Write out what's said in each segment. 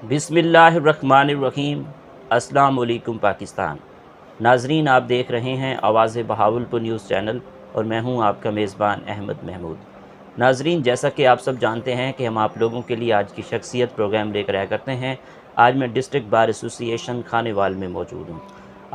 बिस्मिल्लाहिर्रहमानिर्रहीम। अस्सलाम वालेकुम पाकिस्तान। नाजरीन, आप देख रहे हैं आवाज़ बहावलपुर न्यूज़ चैनल और मैं हूं आपका मेज़बान अहमद महमूद। नाजरीन, जैसा कि आप सब जानते हैं कि हम आप लोगों के लिए आज की शख्सियत प्रोग्राम लेकर आया करते हैं। आज मैं डिस्ट्रिक्ट बार एसोसिएशन खानेवाल में मौजूद हूँ।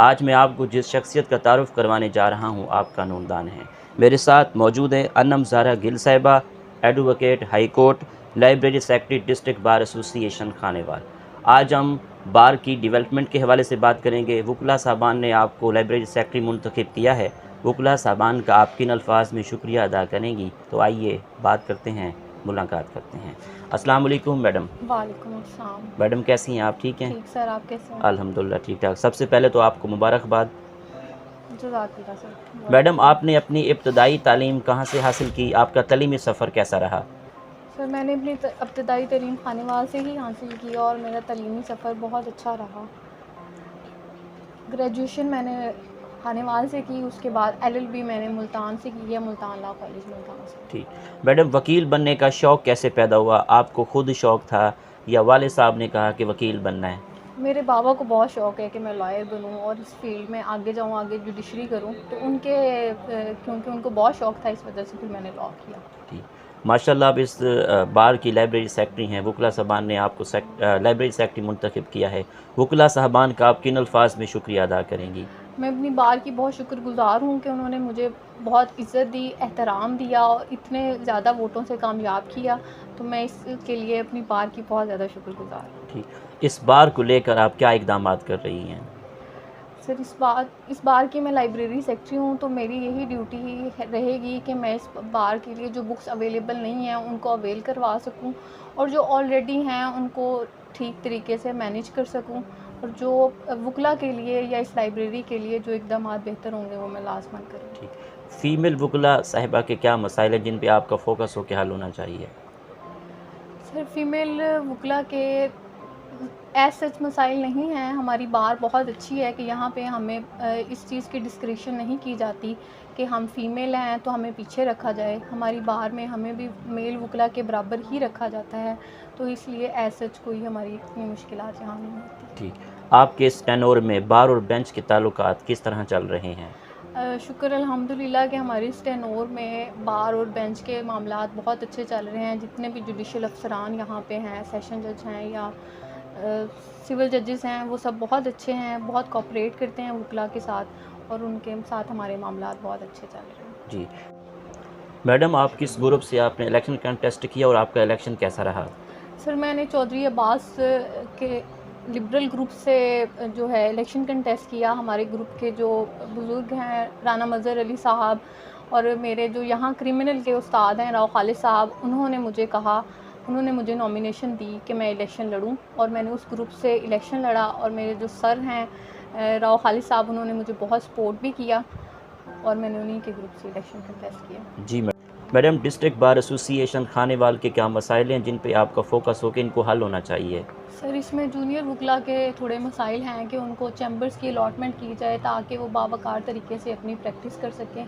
आज मैं आपको जिस शख्सियत का तारुफ़ करवाने जा रहा हूँ आप कानूनदान हैं। मेरे साथ मौजूद हैं अनम ज़ारा गिल साहिबा, advocate high court, library secretary district bar association Khanewal. आज हम बार की डेवलपमेंट के हवाले से बात करेंगे। वकला साहबान ने आपको लाइब्रेरी सेक्रेटरी मुंतखब किया है। वकला साहबान का आप किन अल्फाज में शुक्रिया अदा करेंगी, तो आइए बात करते हैं, मुलाकात करते हैं। अस्सलाम वालेकुम मैडम। वालेकुम अस्सलाम। मैडम कैसी हैं आप? ठीक हैं? ठीक सर, आप कैसे हैं? अल्हम्दुलिल्लाह ठीक ठाक। सबसे पहले तो आपको मुबारकबाद। जज़ाकल्लाह सर, बहुत मैडम, शुक्रिया। आपने अपनी इब्तदाई तालीम कहाँ से हासिल की? आपका तलीमी सफ़र कैसा रहा? सर मैंने अपनी इब्तदाई तालीम खानेवाल से ही हासिल की और मेरा तलीमी सफ़र बहुत अच्छा रहा। ग्रेजुएशन मैंने खानेवाल से की, उसके बाद LLB मैंने मुल्तान से की है, मुल्तान लॉ कॉलेज मुल्तान से। ठीक। मैडम, वकील बनने का शौक़ कैसे पैदा हुआ? आपको खुद शौक़ था या वालिद साहब ने कहा कि वकील बनना है? मेरे बाबा को बहुत शौक़ है कि मैं लॉयर बनूं और इस फील्ड में आगे जाऊं, आगे जुडिशरी करूं, तो उनके क्योंकि उनको बहुत शौक़ था, इस वजह से फिर मैंने लॉ किया। ठीक। माशाल्लाह, आप इस बार की लाइब्रेरी सेक्रेटरी हैं। वकला साहबान ने आपको लाइब्रेरी सेक्रेटरी मुंतखब किया है। वकला साहबान का आप किन अल्फाज में शुक्रिया अदा करेंगी? मैं अपनी बार की बहुत शुक्रगुज़ार हूँ कि उन्होंने मुझे बहुत इज़्ज़त दी, एहतराम दिया और इतने ज़्यादा वोटों से कामयाब किया, तो मैं इसके लिए अपनी बार की बहुत ज़्यादा शुक्रगुज़ार हूँ। ठीक। इस बार को लेकर आप क्या इक़दामात कर रही हैं? सर इस बार की मैं लाइब्रेरी सेक्रेटरी हूँ, तो मेरी यही ड्यूटी रहेगी कि मैं इस बार के लिए जो बुक्स अवेलेबल नहीं हैं उनको अवेल करवा सकूँ और जो ऑलरेडी हैं उनको ठीक तरीके से मैनेज कर सकूँ, और जो वकला के लिए या इस लाइब्रेरी के लिए जो इक़दामात बेहतर होंगे वो मैं लाज़मन करूँ। ठीक। फ़ीमेल वकला साहिबा के क्या मसाइल हैं जिन पे आपका फ़ोकस हो के हल होना चाहिए? सर फीमेल वकला के एज़ सच मसाइल नहीं हैं। हमारी बार बहुत अच्छी है कि यहाँ पे हमें इस चीज़ की डिस्क्रिशन नहीं की जाती कि हम फ़ीमेल हैं तो हमें पीछे रखा जाए। हमारी बार में हमें भी मेल वकला के बराबर ही रखा जाता है, तो इसलिए एज़ सच कोई हमारी इतनी मुश्किलात यहाँ नहीं होती। ठीक। आपके इस टेन्योर में बार और बेंच के ताल्लुकात किस तरह चल रहे हैं? शुक्र अल्हम्दुलिल्लाह कि हमारे इस टेन्योर में बार और बेंच के मामलात बहुत अच्छे चल रहे हैं। जितने भी जुडिशल अफसरान यहाँ पे हैं, सेशन जज हैं या सिविल जजेस हैं, वो सब बहुत अच्छे हैं, बहुत कोऑपरेट करते हैं वकला के साथ और उनके साथ हमारे मामलात बहुत अच्छे चल रहे हैं। जी। मैडम, आप किस ग्रुप से आपने इलेक्शन कंटेस्ट किया और आपका इलेक्शन कैसा रहा? सर मैंने चौधरी अब्बास के लिबरल ग्रुप से जो है इलेक्शन कंटेस्ट किया। हमारे ग्रुप के जो बुज़ुर्ग हैं राना मज़हर अली साहब और मेरे जो यहाँ क्रिमिनल के उस्ताद हैं राव खालिद साहब, उन्होंने मुझे नॉमिनेशन दी कि मैं इलेक्शन लड़ूं और मैंने उस ग्रुप से इलेक्शन लड़ा और मेरे जो सर हैं राव खालिद साहब, उन्होंने मुझे बहुत सपोर्ट भी किया और मैंने उन्हीं के ग्रुप से इलेक्शन कंटेस्ट किया। जी madam, district bar association Khanewal के क्या मसाइल हैं जिन पे आपका फ़ोकस हो कि इनको हल होना चाहिए? सर इसमें जूनियर वकला के थोड़े मसाइल हैं कि उनको चैम्बर्स की अलॉटमेंट की जाए ताकि वो बावकार तरीके से अपनी प्रैक्टिस कर सकें।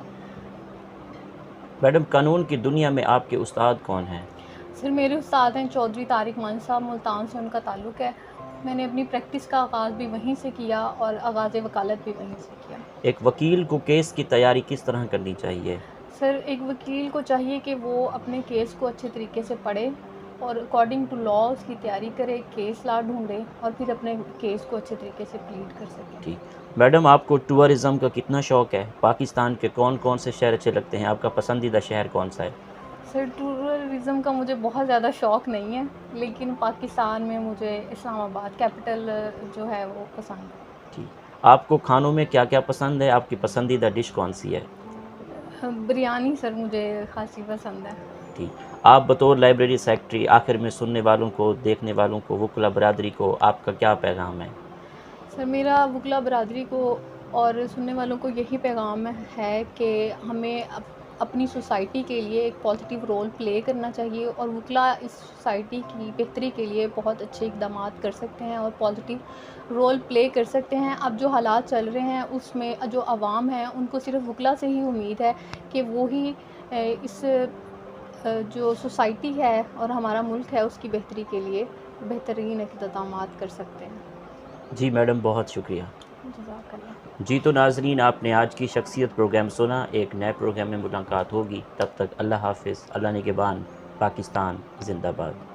मैडम, कानून की दुनिया में आपके उस्ताद कौन हैं? सर मेरे उस्ताद हैं चौधरी तारिक मान साहब, मुल्तान से उनका ताल्लुक़ है। मैंने अपनी प्रैक्टिस का आगाज़ भी वहीं से किया और आगाज़ वकालत भी वहीं से किया। एक वकील को केस की तैयारी किस तरह करनी चाहिए? सर एक वकील को चाहिए कि वो अपने केस को अच्छे तरीके से पढ़े और अकॉर्डिंग टू लॉ उसकी तैयारी करे, केस लॉ ढूंढे और फिर अपने केस को अच्छे तरीके से प्लीड कर सके। ठीक। मैडम, आपको टूरिज़्म का कितना शौक़ है? पाकिस्तान के कौन कौन से शहर अच्छे लगते हैं? आपका पसंदीदा शहर कौन सा है? सर टूरिज़म का मुझे बहुत ज़्यादा शौक़ नहीं है, लेकिन पाकिस्तान में मुझे इस्लामाबाद कैपिटल जो है वो पसंद है। ठीक। आपको खानों में क्या क्या पसंद है? आपकी पसंदीदा डिश कौन सी है? बिरयानी सर मुझे ख़ासी पसंद है। ठीक। आप बतौर लाइब्रेरी सेक्रेटरी आखिर में सुनने वालों को, देखने वालों को, वकला बरादरी को आपका क्या पैगाम है? सर मेरा वकला बरादरी को और सुनने वालों को यही पैगाम है कि हमें अपनी सोसाइटी के लिए एक पॉजिटिव रोल प्ले करना चाहिए और वकला इस सोसाइटी की बेहतरी के लिए बहुत अच्छे इक़दामात कर सकते हैं और पॉजिटिव रोल प्ले कर सकते हैं। अब जो हालात चल रहे हैं उसमें जो आवाम है उनको सिर्फ वकला से ही उम्मीद है कि वो ही इस जो सोसाइटी है और हमारा मुल्क है उसकी बेहतरी के लिए बेहतरीन इक़्तिदामात कर सकते हैं। जी मैडम, बहुत शुक्रिया। जज़ाकल्लाह। जी तो नाज़रीन, आपने आज की शख्सियत प्रोग्राम सुना। एक नए प्रोग्राम में मुलाकात होगी। तब तक अल्लाह हाफ़िज़। अल्लाह निगहबान। पाकिस्तान ज़िंदाबाद।